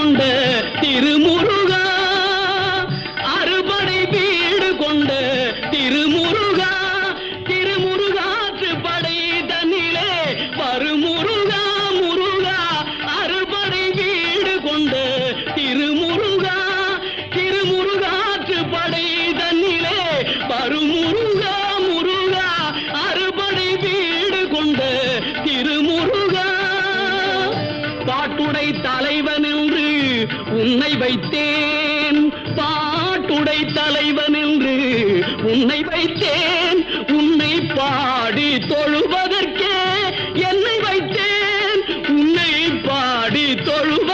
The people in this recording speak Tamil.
கொண்ட திருமுருகா, அறுபடை வீடு கொண்ட திருமுருகா, திருமுருகாற்று படை தன்னிலே வருமுருகா முருகா, அறுபடை வீடு கொண்ட திருமுருகா, திருமுருகாற்று படை தன்னிலே வருமுருகா முருகா, அறுபடை வீடு கொண்ட திருமுருகா. பாட்டுடை தலைவன் என்று உன்னை வைத்தேன், பாட்டுடை தலைவன் என்று உன்னை வைத்தேன், உன்னை பாடி தொழுவதற்கே என்னை வைத்தேன், உன்னை பாடி தொழுவ